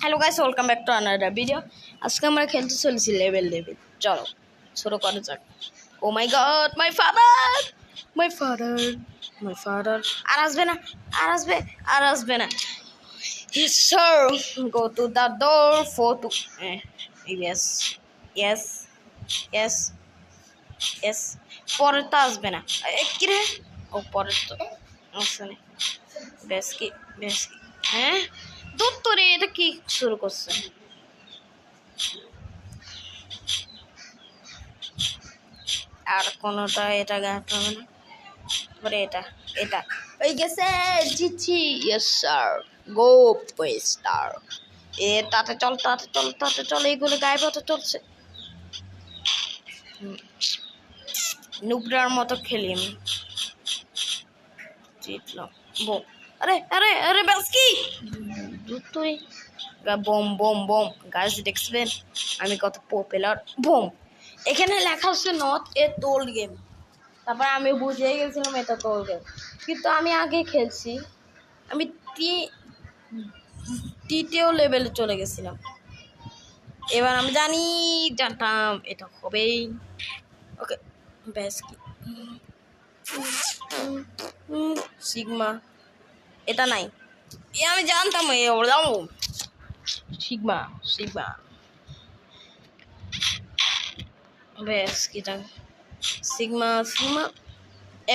Hello guys, welcome back to another video. आज का हमारा खेलते चलছি लेवल लेवल। चलो शुरू करा যাক। Oh my god, my father আর আসবে না। Yes sir, go to the door for to yes পরে তো আসবে না। কি রে, ও পরে তো আসছে না। বেশ কি হ্যাঁ দূর তো রে, এটা কি শুরু করছে? আর কোনোটা এটা গাঁট হবে না, পরে এটা হয়ে গেছে, জিতছি। ইয়েস স্যার, গো স্টার। তাতে চল, এইগুলো গায়েব হতে চলছে। নুবরার মতো খেলি আমি। জিতলাম। বোম, আরে ব্যাস কি তুই বোম গাছ দেখবেন আমি কত পপুলার। বোম, এখানে লেখা হচ্ছে নট এ টোল গেম। তারপর আমি বুঝে গেছিলাম এটা টোল গেম, কিন্তু আমি আগে খেলছি। আমি তৃতীয় লেভেলে চলে গেছিলাম। এবার আমি জানতাম এটা হবেই। ওকে ব্যাস কি সিগমা, এটা নাই, আমি জানতাম সিগমা ব্যাস কিটা সিগমা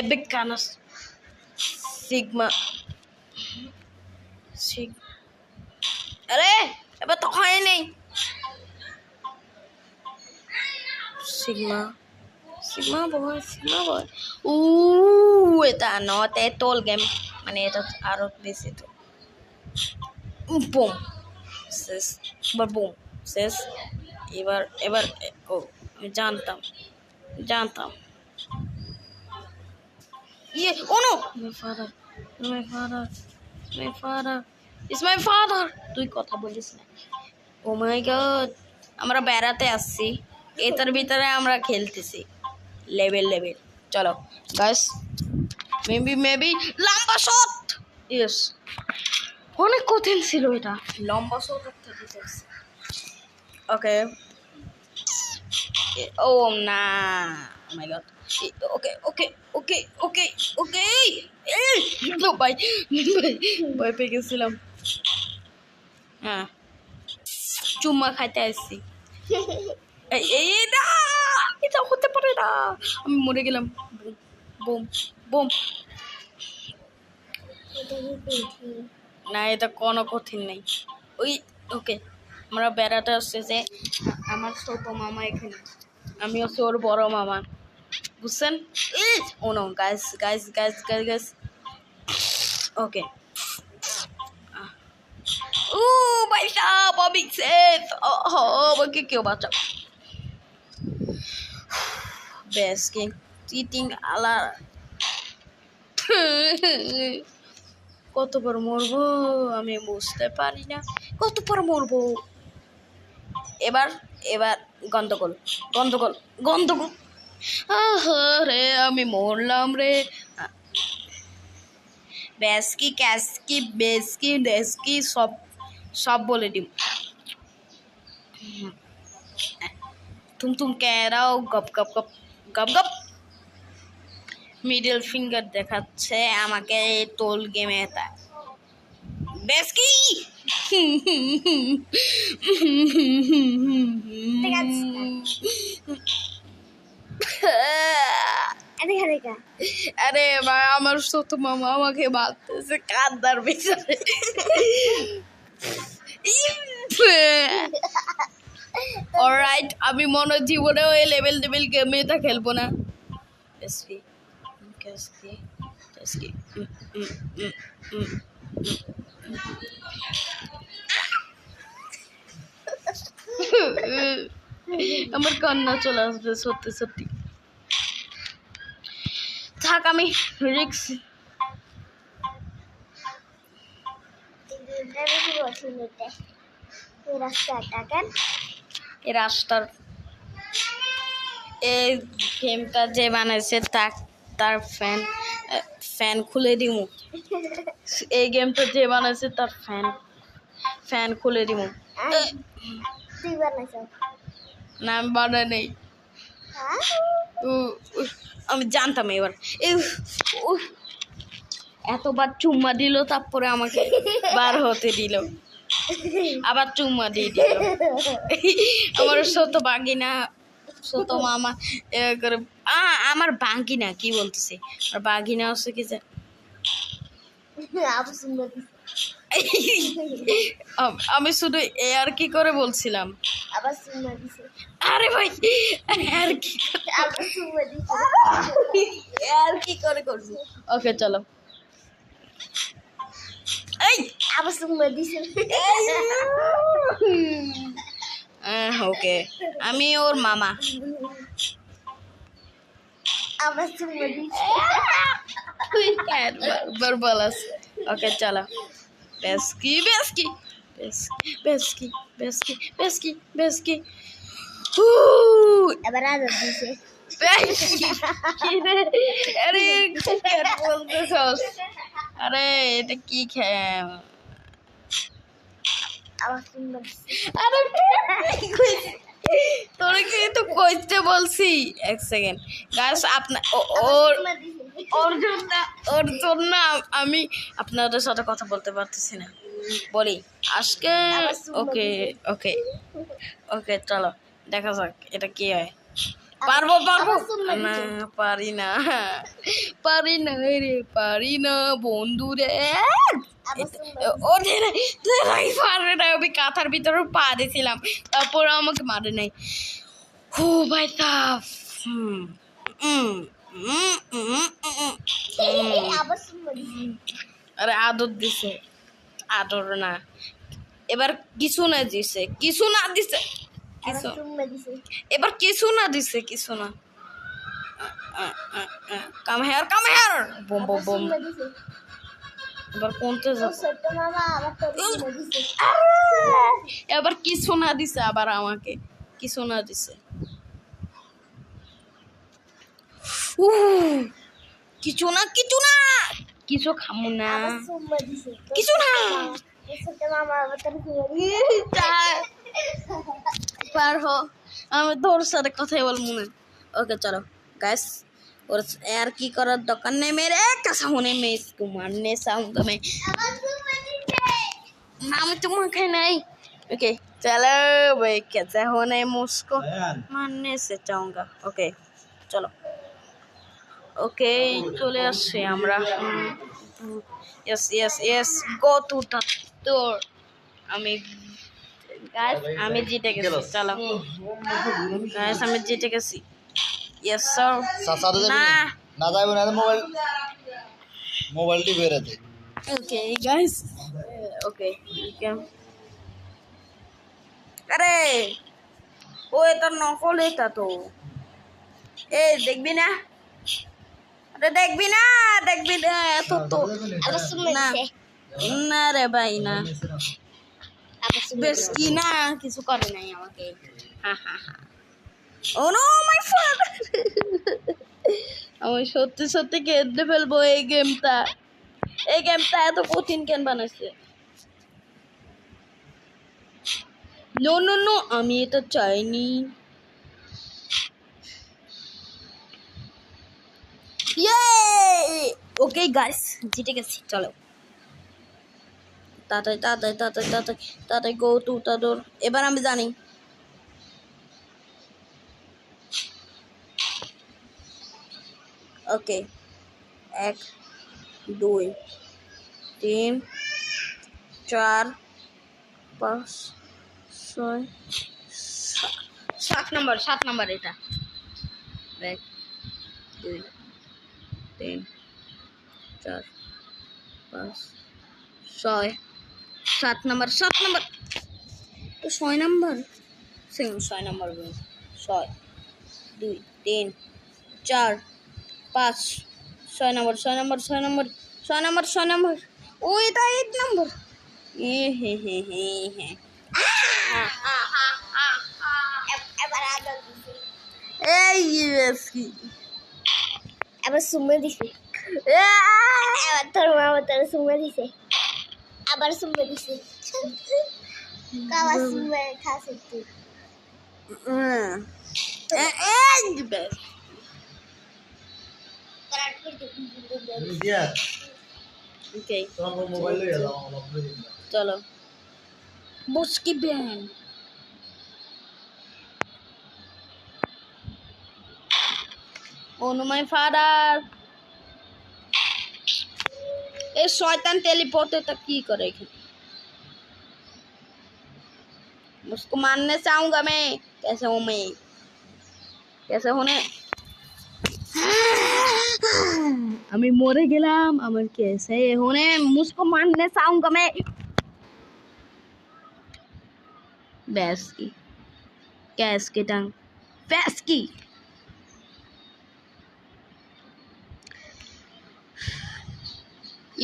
এপিক কানাস সিগমা আরে এবার তো হয় নেই। সিগমা বয় এটা নট এ টোল গেম, মানে এটা আরো বেশি। তো বুম শেষ, এবার বুম শেষ। এবার ও আমি জানতাম ও নো, মাই ফাদার তুই কথা বলিস না। ও মাই গড, আমরা বেড়াতে আসছি, এটার ভিতরে আমরা খেলতেছি লেভেল। চলো গাইস, মেবি লম্বা শট। ইয়েস, অনেক কঠিন ছিল এটা, লম্বা শট থেকে যাচ্ছে। ওকে ও না, মাই গড। ওকে ভাই ভয় পেয়ে গেছিলাম। হ্যাঁ, চুম্মা খাইতে আসছি। না, এটা হতে পারে না, আমি মরে গেলাম। বোম না, এটা কোনো কঠিন নেই। ওকে আমরা বেড়াতে আসছে যে আমার ছোট মামা এখানে, আমি হচ্ছে ওর বড় মামা, বুঝছেন? ও নো গাইস ওকে ও ভাই সাহেব, আমি সেফ। আমাকে কেউ বাঁচাও। বেশ কি চিটিং আলা। কতবার মরবো আমি বুঝতে পারি না, কতবার মরবো। এবার গন্ডগোল রে, আমি মরলাম রে। ব্যাসকি ক্যাসকি বেসকি ডেসকি সব বলে দিম। তুম ক্যারাও গপ মিডল ফিঙ্গার দেখাচ্ছে আমাকে টোল গেমে। এটা বেসকি আরে ভাই, আমার ছোট মামা আমাকে মারতেছে কান্দার ভিতরে। অলরাইট, আমি মনে জীবনে ওই লেভেল গেমে এটা খেলবো না। আমার কান্না চলে আসবে সত্যি। থাক, আমি রিক্স। এই রাস্তার এই গেমটা যে বানাইছে তার ফ্যান খুলে দিমু। এই গেমটা যে বানাইছে তার ফ্যান খুলে দিব তুই বানাইছ না আমি বানাই নেই আমি জানতাম এবার এতবার চুম্মা দিল তারপরে আমাকে বার হতে দিল আবার চুম্মা দিয়ে দিল আমার ছোট বাগিনা ছোট মামা করে আমার বাগিনা কি বলতেছে আর বাগিনা হচ্ছে কি যে আমি শুধু আর কি করে বলছিলাম আবার সুম্মা দিছে আরে ভাই আর কি আবার সুম্মা দিছে আর কি করে করছি ওকে চলো এই আবার সুম্মা দিছে ওকে আমি ওর মামা আবার সুম্মা দিছে বরবলাস ওকে চলো বেসকি বেসকি বেসকি বেসকি বেসকি বেসকি এবার আদর দিছে আরে বলতেছস আরে এটা কি খেয়ে আবার সুম্মা দিছে আরে তোরে কি তো কইতে বলছি এক সেকেন্ড গাইস আপনার ওর ওর জন্য আমি আপনাদের সাথে কথা বলতে পারতেছি না বলি আজকে ওকে ওকে ওকে চলো দেখা যাক এটা কি হয় পারবো পারবো না পারি না পারি না বন্ধু রে ওদের পারবে না আমি কাঁথার ভিতরে পা দিয়েছিলাম তারপর আমাকে মারে নাই হো ভাই সাফ আবার সুম্মা দিছে আরে আদর দিছে আদর না এবার কিছু না দিছে কিছু না দিছে কিছু সুম্মা দিছে এবার কিছু না দিছে কিছু না কাম হেয়ার বম বম বম সুম্মা দিছে এবার কোনতে যাব ছোট মামা আবার তোর সুম্মা দিছে এবার কিছু না দিছে আবার আমাকে কিছু না দিছে কিছু না কিছু খামু না আবার সুম্মা দিছে কিছু না ছোট মামা আবার তোর সুম্মা দিছে পার হো আমি তোর সাথে কথাই বলবো না ওকে চলো গাইস और यार की करत दरकार नहीं मेरे कैसा होने में इसको मारने चाहूंगा मैं আবার সুম্মা দিছে नाम तुम्हें नहीं ओके चलो भाई कैसा होने मुझको मारने से चाहूंगा ओके चलो ओके चले আসছে আমরা yes yes yes go to the door আমি গাইস আমি জিতে গেছি চলো গাইস আমি জিতে গেছি यस सर না না যাইব না মোবাইলটি বের আছে ओके गाइस ओके अरे ओ এটা নকল এটা তো এই দেখবি না আরে দেখবি না এত তো আবার সুম্মা না দিছে না রে ভাই না আবার সুম্মা বেশ কি না কিছু করে নাই আমাকে হা হা হা ও নো মাই ফাদার আমি সত্যি সত্যি কেঁদে ফেলবো এই গেমটা এত কঠিন কেন বানাইছে নো নো নো আমি এটা চাইনি ইয়ে ওকে গাইস জিতে গেছি চলো তাড়াতাড়ি গো টু তাদর এবার আমি জানি ওকে 1 2 3 4 5 6 7 নম্বর এটা 1 2 3 4 5 6 7 নম্বর তো 6 নম্বর 6 নম্বর 6 2 3 4 5 6 নম্বর ও এটা 8 নম্বর হে এবার আদর দিছে এই কি আবার সুম্মা দিছে এবার তোর মামা তোর সুম্মা দিছে আবার সুম্মা দিছে Kawa sume kasih tu. Best. দিয়া Okay. তোমার মোবাইলে এলাম আমার চলো বসকি ব্যান ওনো মাই ফাদার এই শয়তান টেलीपोर्टर की करे उसको मारने चाहूंगा मैं कैसे हूँ मैं कैसे होने আমি মরে গেলাম আমার कैसे होने मुझको मारने चाहूंगा मैं बैस की कैस की टंग बैस की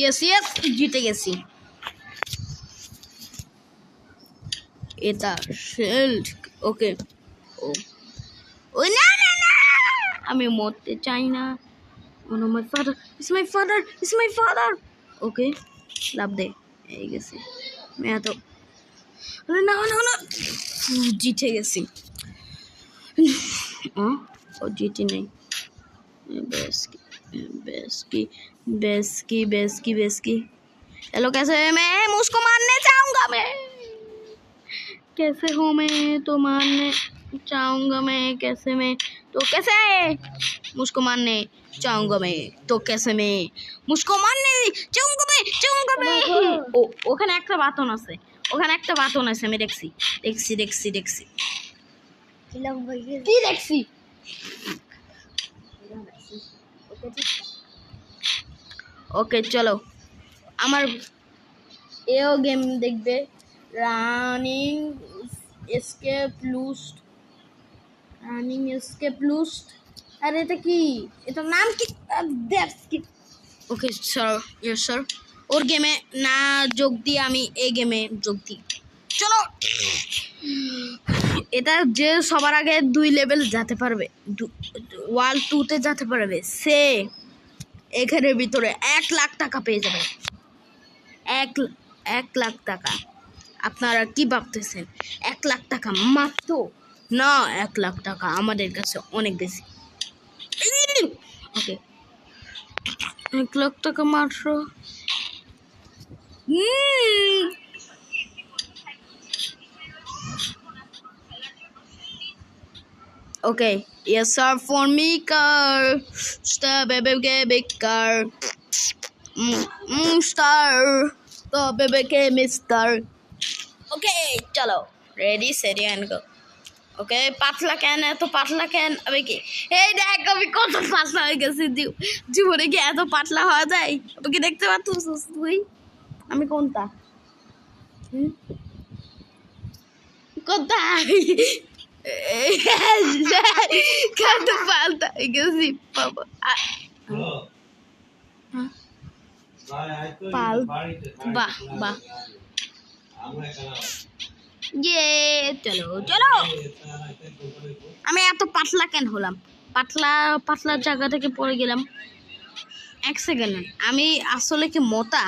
यस यस जीते গেছি এটা শিল্ড ওকে ও ও না না না আমি মরতে চাই না oh no my father it's my father it's my father okay love দে এই গেছে আমি এত না না না জিতে গেছি ও জিতে নেই बेस्की बेस्की बेस्की बेस्की बेस्की हेलो कैसे है मैं मुझको मारने चाहूंगा मैं कैसे हूँ मैं तो मारने चाहूंगा मैं कैसे मैं तो कैसे मुझको मारने चाहूंगा मैं तो कैसे मैं मुझको मारने चाहूंगा मैं ও ওখানে একটা বাটন আছে আমি দেখছি Hilang bagi. কি দেখছি ওকে চলো আমার এও গেম দেখবে রানিং এসকেপ লুস্ট আরে এটা কি এটা নাম কি দ্যাটস কি ওকে স্যার ইয়েস স্যার ওর গেমে না যোগ দিয়ে আমি এই গেমে যোগ দিই চলো এটা যে সবার আগে 2 লেভেল যেতে পারবে ওয়ার্ল্ড 2 তে যেতে পারবে সে এখানের ভিতরে 1,00,000 টাকা পেয়ে যাবে 1,00,000 টাকা আপনারা কি ভাবতেছেন 1,00,000 টাকা মাত্র না 1,00,000 টাকা আমাদের কাছে অনেক বেশি ওকে 1,00,000 টাকা মাত্র Okay, yes sir, for me car, star baby get big car, star, the baby get mister. Okay, chalo, ready, steady and go. Okay, পাতলা কেন এত পাতলা কেন আমি কি এই দেখ আমি কত পাতলা হয়ে গেছি জীবনে কি এত পাতলা হওয়া যায় আপনি কি দেখতে পাচ্ছিস তুই আমি কোনটা কোনটা কত পাল্টা হয়ে গেছি বাবা পাল বাহ বাহ ইয়ে চলো চলো আমি এত পাতলা কেন হলাম পাতলা জায়গা থেকে পড়ে গেলাম 1 সেকেন্ড আমি আসলে কি মোটা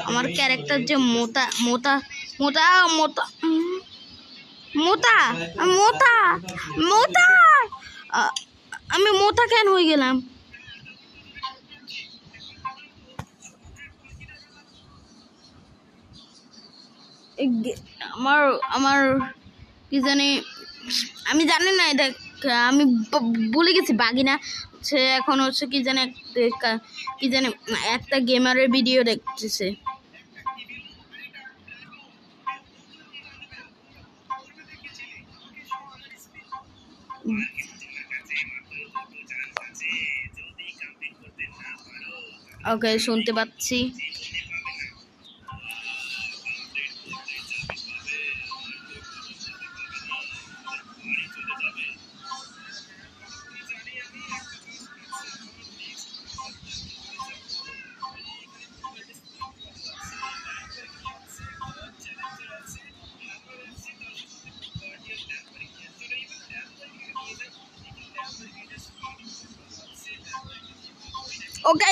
আমার ক্যারেক্টার যে মোটা মোটা মোটা মোটা মোটা মোটা মোটা আমি মোটা কেন হয়ে গেলাম আমার কি জানি আমি জানি না এটা আমি ভুলে গেছি বাগিনা সে এখন হচ্ছে কি জানি একটা গেমারের ভিডিও দেখতেছে ওকে শুনতে পাচ্ছি ওকে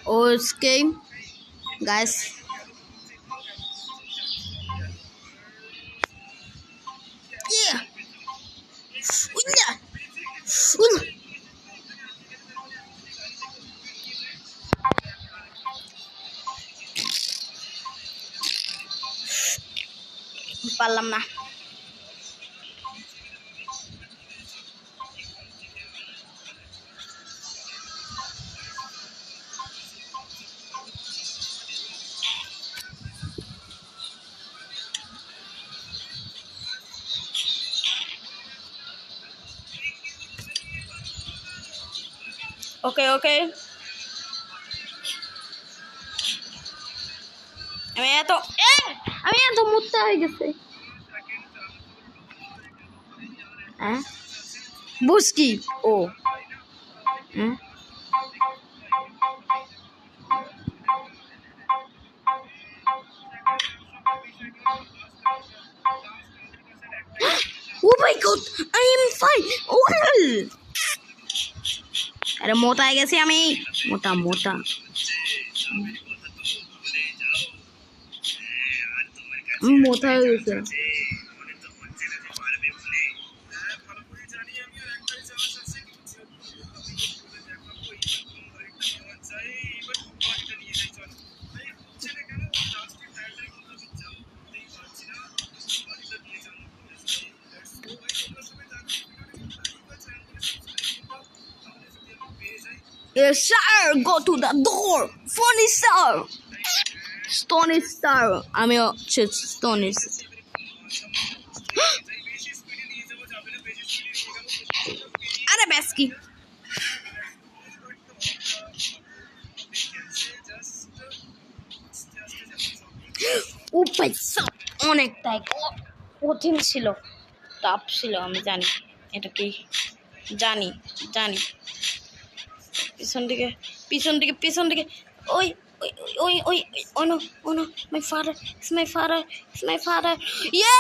Okay, guys. Yeah. Unya. Unya. পারলাম না। ওকে ওকে, আমি এত আমি এত মুত্তা হয়ে গেছে। হ্যাঁ বুঝ কি ও হ্যাঁ oh my god, I am fine. Well, আরে মোটা হয়ে গেছি আমি, মোটা মোটা। আমি মোটা হয়ে গেছে। Yes, sir. Go to the door. Funny sir. Stony star. আমি Stony. আরে ব্যাস কি, ও পয়সা অনেকটাই কঠিন ছিল, টাফ ছিল। আমি জানি এটা কি, জানি জানি। পিছন দিকে পিছন দিকে পিছন দিকে, ওই ওই ওই ওই ওনো ওনো, মাই father, it's my father, it's my father. ইয়ে,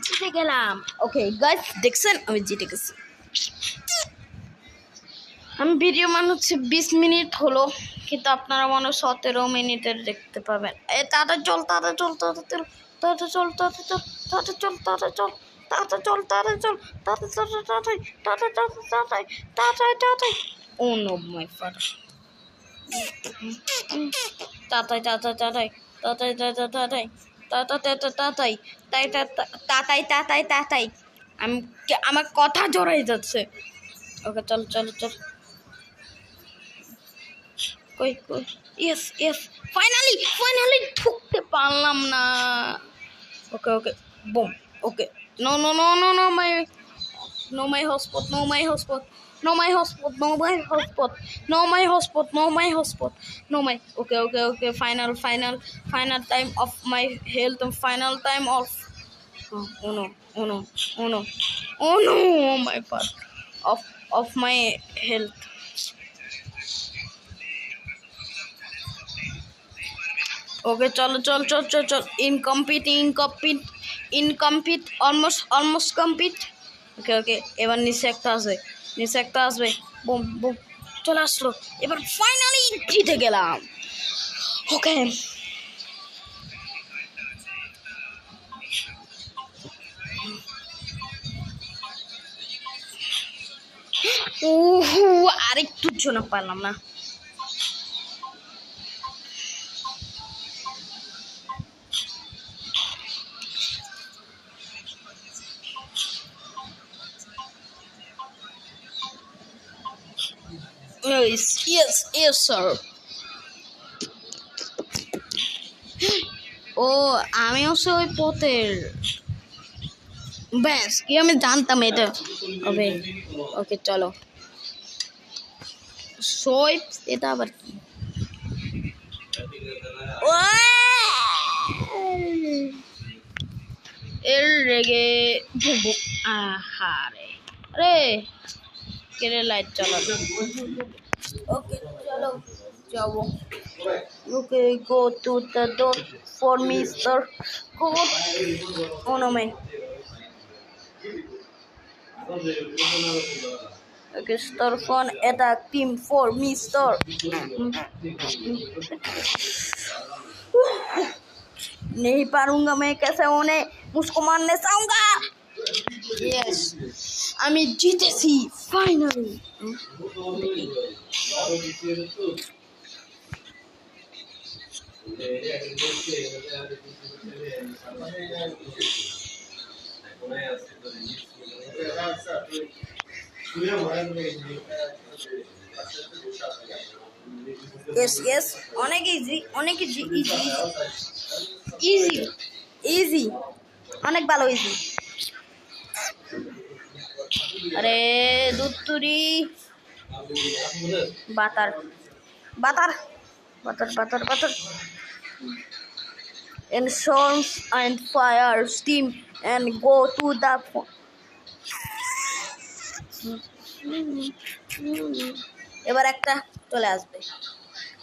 জিতে গেলাম। ওকে গাইস, দেখছেন আমি জিতে গেছি। আমি ভিডিও হচ্ছে 20 মিনিট হলো, কিন্তু আপনারা মনে হয় 17 মিনিটের দেখতে পাবেন। তাড়াতাড়ি চল, তাড়াতাড়ি চল, তাড়াতাড়ি চল, তাড়াতাড়ি চল, তাড়াতাড়ি চল, তাড়াতাড়ি চল, তাড়াতাড়ি চল, তাড়াতাড়ি চল, তাড়াতাড়ি চল, তাড়াতাড়ি তাড়াতাড়ি তাড়াতাড়ি তাড়াতাড়ি তাড়াতাড়ি তাড়াতাড়ি। ও নো মাই ফাদার, তাড়াতাড়ি তাড়াতাড়ি তাড়াতাড়ি তাড়াতাড়ি তাড়াতাড়ি তাড়াতাড়ি তাড়াতাড়ি তাড়াতাড়ি তাড়াতাড়ি। আমি, আমার কথা জড়াই যাচ্ছে। ওকে চল চল চল, কই কই, ইয়েস ইয়েস, ফাইনালি ফাইনালি ঢুকতে পারলাম না। Okay okay boom, okay no no no no no my, no my hotspot, no my hotspot, no my hotspot, no my hotspot, no my hotspot, no my hotspot, no my. Okay okay okay, final final final time of my health, final time of, oh no oh no oh no oh no, my father, of my health. Okay, চলো চল চল চল চল, incomplete almost complete. ওকে ওকে, এবার নিচে একটা আসবে, boom boom, চলে আসলো। এবার ফাইনালি জিতে গেলাম। ওকে, আরেকটুর জন্য পারলাম না। Yes, sir. ও আমি হচ্ছে ওই পথের, ব্যাস কি আমি জানতাম এটা হবে। ওকে চলো, সোয়েপ, এটা আবার কি? এর রেগে ভুবুক, আহারে, আরে কেড়ে লাইট চালালো। ওকে চলো যাবো। Okay, go to the door for mister, go. Oh no man, okay store phone attack team 4 mister नहीं पारूंगा मैं कैसे उन्हें मुझको मारने चाहूंगा यस আমি জিতেছি ফাইনালি यस यस অনেক ইজি ইজি ইজি অনেক ভালো ইজি अरे दूध तुरी बातर बातर बातर बातर बातर and storms and fire steam and go to the এবার একটা চলে আসবে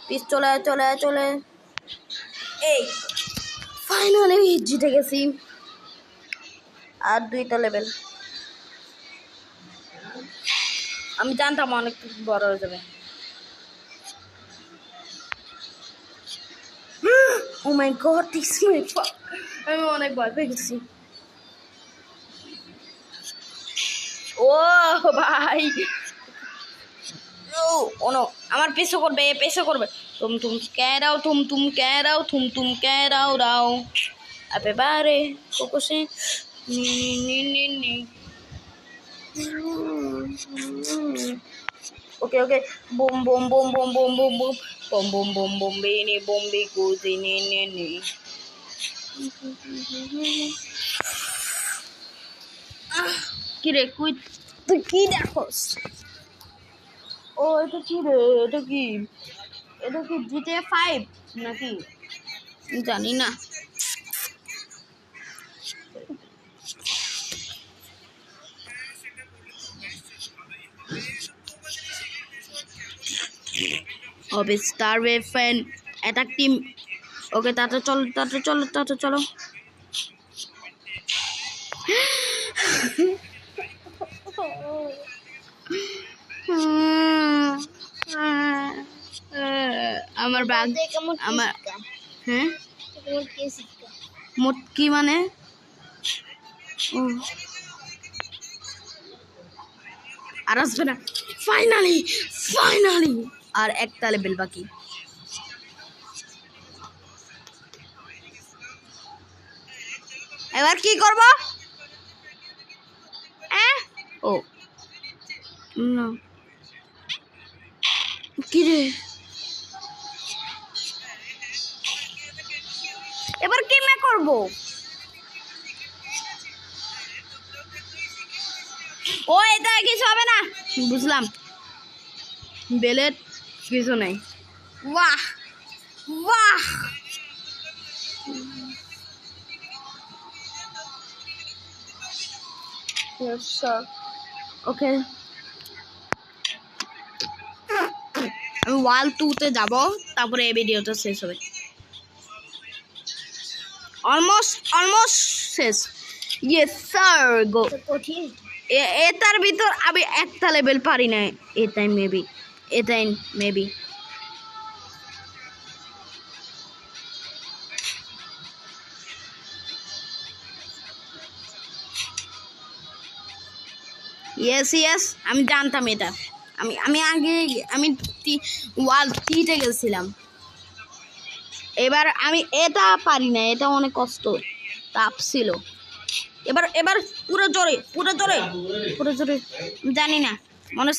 পিস চলে চলে চলে এই ফাইনালি জিতে গেছি আর দুইটা লেভেল আমি জানতাম অনেক বড় হয়ে যাবে ও মাই গড দিস মাই ফাক আমি অনেক ভয় পেয়ে গেছি ও ভাই ও নো আমার পিছু করবে तुम कह रहा हो तुम कह रहा हो तुम कह रहा हो अबे बारे कोको से नी okay boom boom boom boom boom boom boom boom boom boom boom बेनी बूम कुजी नी কি রে তুই কি দেখোস ও এটা কি রে এটা কি GTA 5 নাকি জানি না अबे star wave fan attack team okay ताता चलो আমার ব্যাগ আমার হ্যাঁ মোট কি মানে আর আসবে না ফাইনালি আর একটা লেভেল বাকি এবার কি করব ও না কি রে এবার কি মে করব ও এটা কিছু হবে না বুঝলাম বেলেট কিছু নাই বাহ yes sir okay আমি ওয়াল 2 তে যাব তারপরে এই ভিডিওটা শেষ হবে অলমোস্ট শেষ yes sir go এটার ভিতর আমি একটা লেভেল পারি না এটাই মেবি yes আমি জানতাম এটা আমি আগে ওয়াল 3 তে গেছিলাম এবার আমি এটা পারি না এটা অনেক কষ্ট টাফ ছিল এবার পুরো জোরে জানি না মনে